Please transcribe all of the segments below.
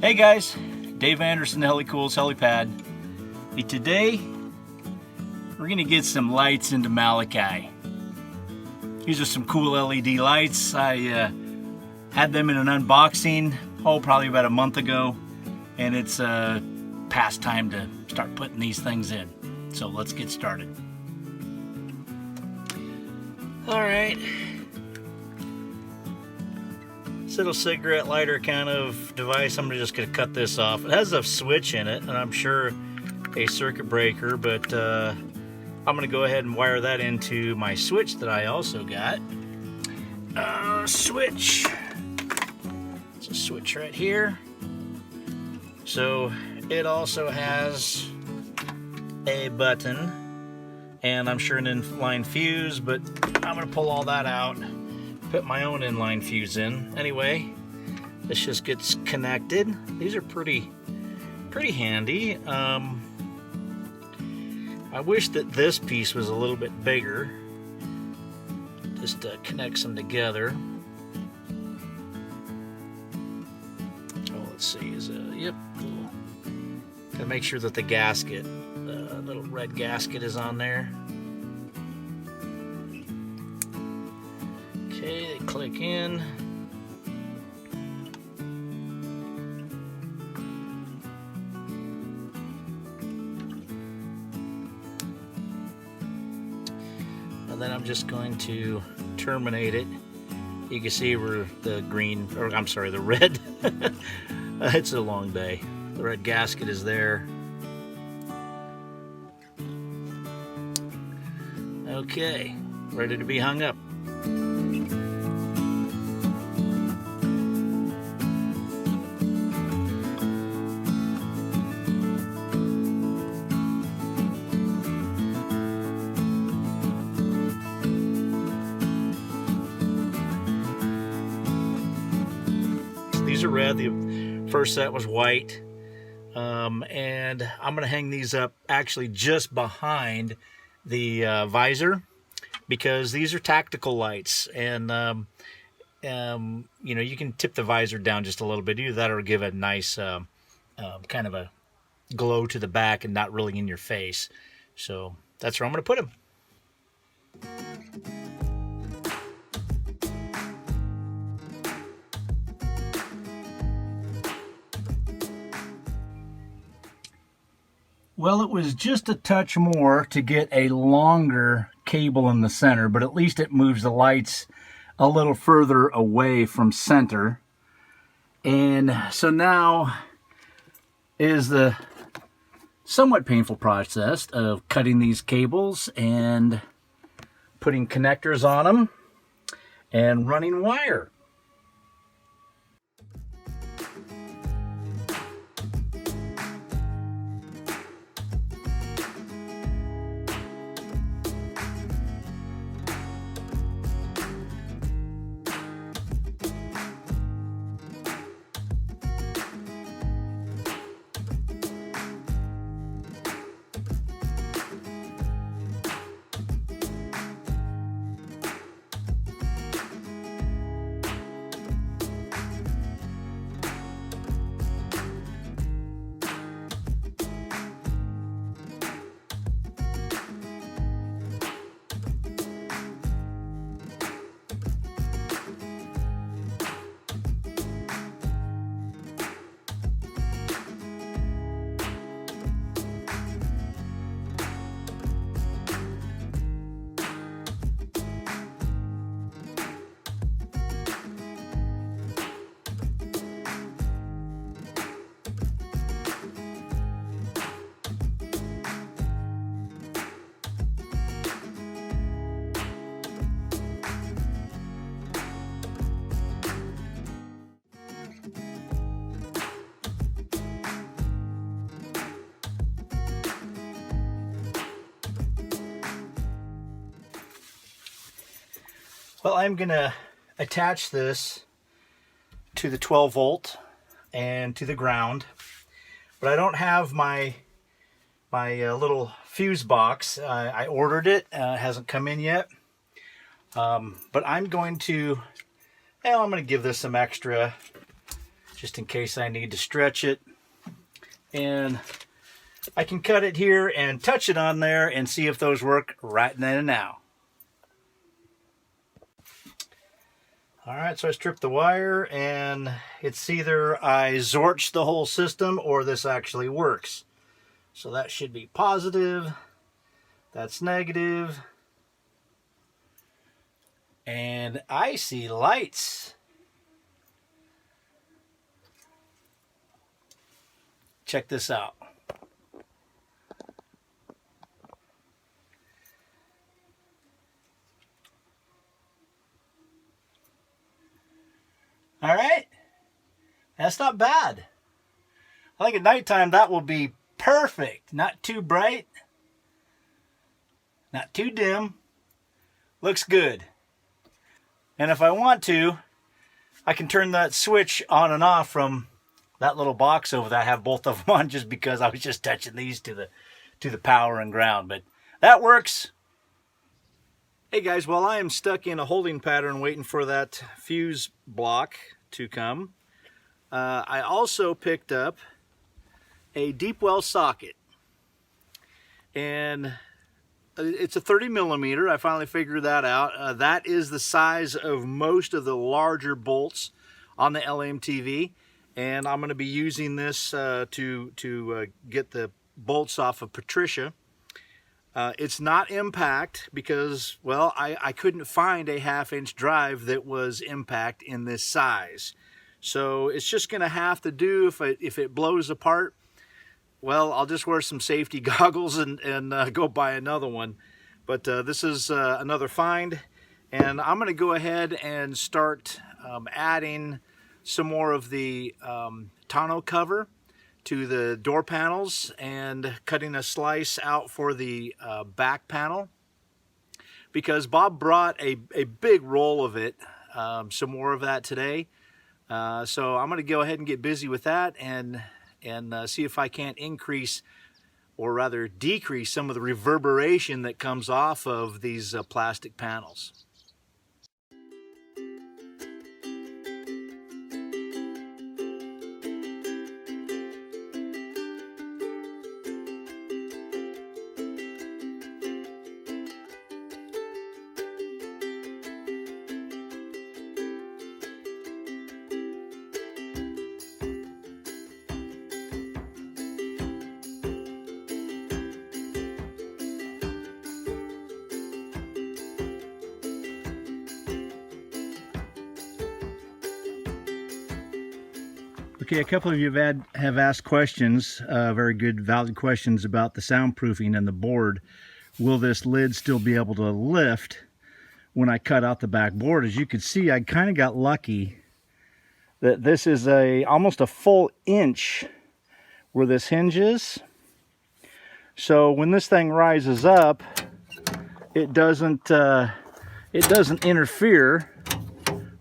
Hey guys, Dave Anderson, Helicool's Helipad. Today, we're gonna get some lights into Malachi. These are some cool LED lights. I had them in an unboxing, probably about a month ago, and it's past time to start putting these things in. So let's get started. All right. This little cigarette lighter kind of device, I'm just going to cut this off. It has a switch in it, and I'm sure a circuit breaker, but I'm going to go ahead and wire that into my switch that I also got. Switch. It's a switch right here. So it also has a button, and I'm sure an inline fuse, but I'm going to pull all that out. Put my own inline fuse in. Anyway, this just gets connected. These are pretty handy. I wish that this piece was a little bit bigger. Just connects them together. Oh, let's see. Yep. Gotta make sure that the gasket, the little red gasket, is on there. Okay, they click in. And then I'm just going to terminate it. You can see where the green, or I'm sorry, the red, it's a long day. The red gasket is there. Okay, ready to be hung up. These are red. The first set was white, and I'm going to hang these up actually just behind the visor, because these are tactical lights, and you know, you can tip the visor down just a little bit. Either that or give a nice kind of a glow to the back and not really in your face. So that's where I'm going to put them. Well, it was just a touch more to get a longer cable in the center, but at least it moves the lights a little further away from center. And so now is the somewhat painful process of cutting these cables and putting connectors on them and running wire. Well, I'm gonna attach this to the 12 volt and to the ground, but I don't have my little fuse box. I ordered it, it hasn't come in yet. But I'm going to give this some extra just in case I need to stretch it. And I can cut it here and touch it on there and see if those work right then and now. All right, so I stripped the wire, and it's either I zorched the whole system or this actually works. So that should be positive, that's negative, and I see lights. Check this out. All right, that's not bad. I think at nighttime that will be perfect. Not too bright, not too dim. Looks good. And if I want to, I can turn that switch on and off from that little box over there. I have both of them on just because I was just touching these to the power and ground, but that works. Hey guys, while I am stuck in a holding pattern waiting for that fuse block to come, I also picked up a deep well socket, and it's a 30 millimeter. I finally figured that out. That is the size of most of the larger bolts on the LMTV, and I'm going to be using this to get the bolts off of Patricia. It's not impact because, well, I couldn't find a 1/2-inch drive that was impact in this size. So it's just going to have to do. If it blows apart, well, I'll just wear some safety goggles and go buy another one. But this is another find, and I'm going to go ahead and start adding some more of the tonneau cover to the door panels and cutting a slice out for the back panel, because Bob brought a big roll of it, some more of that today. So I'm going to go ahead and get busy with that and see if I can't increase, or rather decrease, some of the reverberation that comes off of these plastic panels. Okay, a couple of you have asked questions, very good, valid questions about the soundproofing and the board. Will this lid still be able to lift when I cut out the back board? As you can see, I kind of got lucky that this is almost a full inch where this hinge is. So when this thing rises up, it doesn't interfere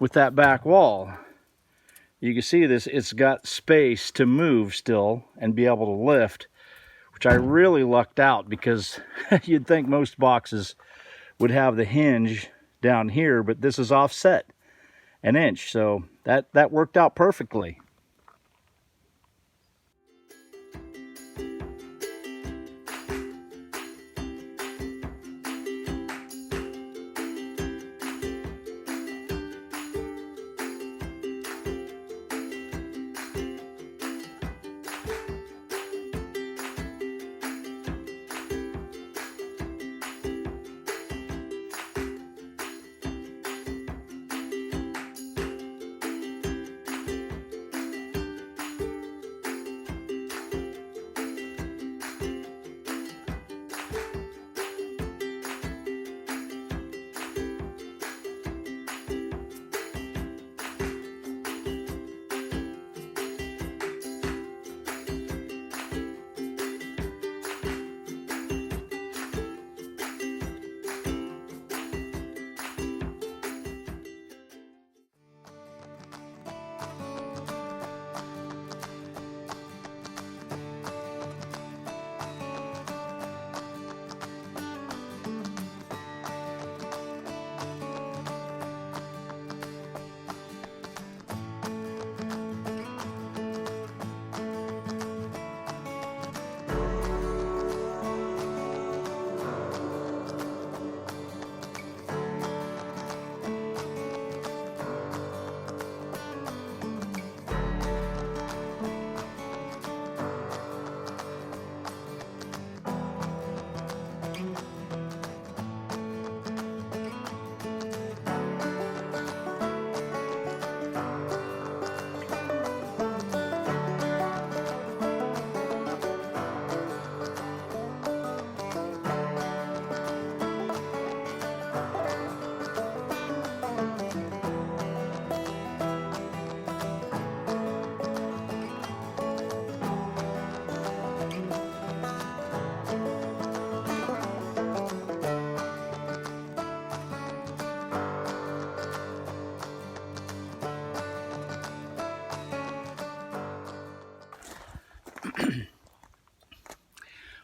with that back wall. You can see this, it's got space to move still and be able to lift, which I really lucked out, because you'd think most boxes would have the hinge down here, but this is offset an inch, so that worked out perfectly.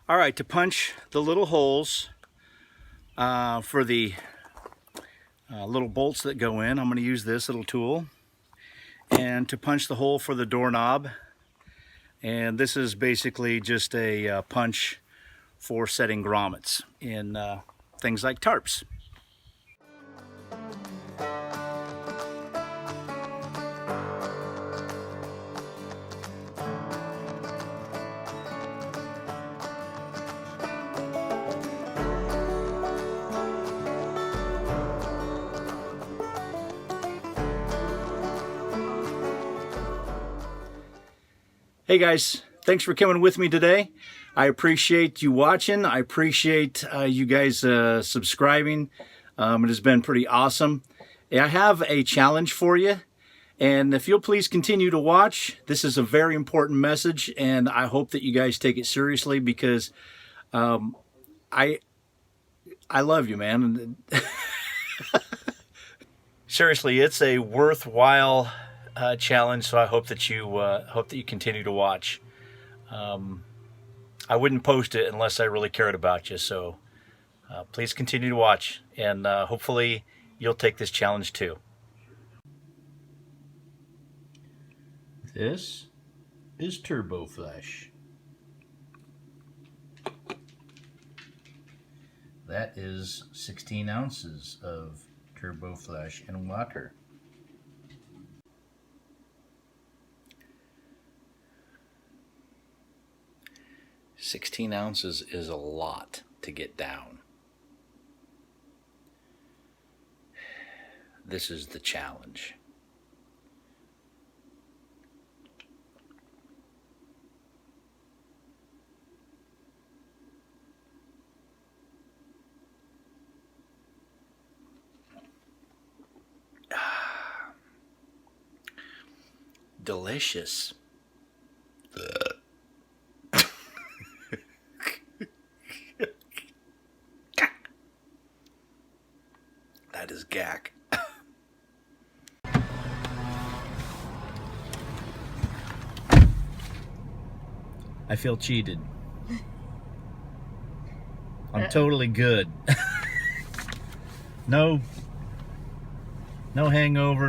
All right, to punch the little holes for the little bolts that go in, I'm going to use this little tool. And to punch the hole for the doorknob, and this is basically just a punch for setting grommets in things like tarps. Hey guys, thanks for coming with me today. I appreciate you watching. I appreciate you guys subscribing. It has been pretty awesome. I have a challenge for you, and if you'll please continue to watch, this is a very important message, and I hope that you guys take it seriously because I love you, man. Seriously, it's a worthwhile challenge, so I hope that you continue to watch. I wouldn't post it unless I really cared about you, so please continue to watch, and hopefully you'll take this challenge too. This is Turbo Flush. That is 16 ounces of Turbo Flush and water. 16 ounces is a lot to get down. This is the challenge. Delicious. That is gack. I feel cheated. I'm totally good. No hangover,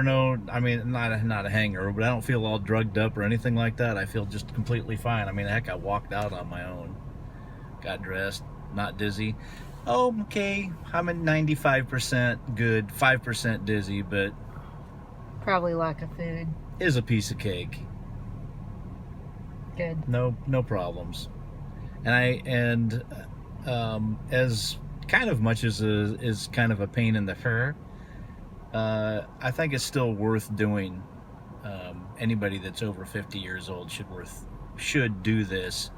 I mean, not a hangover, but I don't feel all drugged up or anything like that. I feel just completely fine. I mean, heck, I walked out on my own. Got dressed, not dizzy. Oh, okay, I'm at 95% good, 5% dizzy, but probably lack of food. Is a piece of cake. Good. No problems. And as kind of much as is kind of a pain in the fur, I think it's still worth doing. Anybody that's over 50 years old should do this.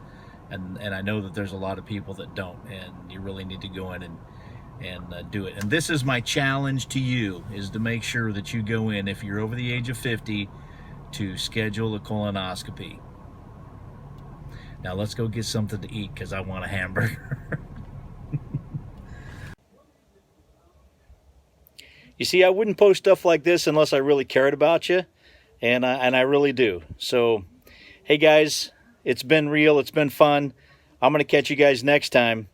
And I know that there's a lot of people that don't, and you really need to go in and do it. And this is my challenge to you, is to make sure that you go in, if you're over the age of 50, to schedule a colonoscopy. Now let's go get something to eat because I want a hamburger. You see, I wouldn't post stuff like this unless I really cared about you, and I really do. So, hey guys, it's been real. It's been fun. I'm going to catch you guys next time.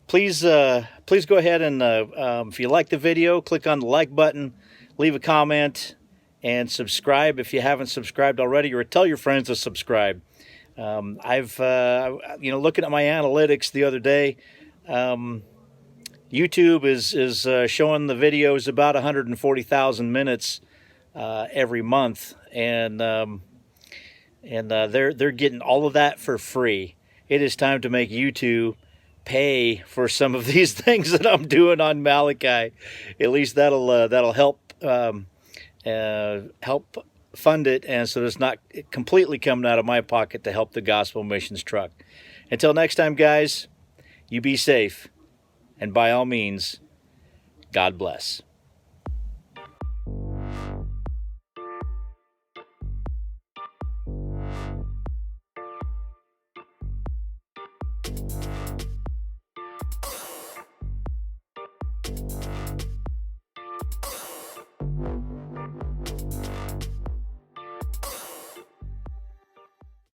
Please go ahead and if you like the video, click on the like button, leave a comment, and subscribe if you haven't subscribed already, or tell your friends to subscribe. I've looking at my analytics the other day, YouTube is showing the videos about 140,000 minutes every month, and they're getting all of that for free. It is time to make YouTube pay for some of these things that I'm doing on Malachi. At least that'll help fund it, and so it's not completely coming out of my pocket to help the Gospel Missions Truck. Until next time, guys, you be safe, and by all means, God bless.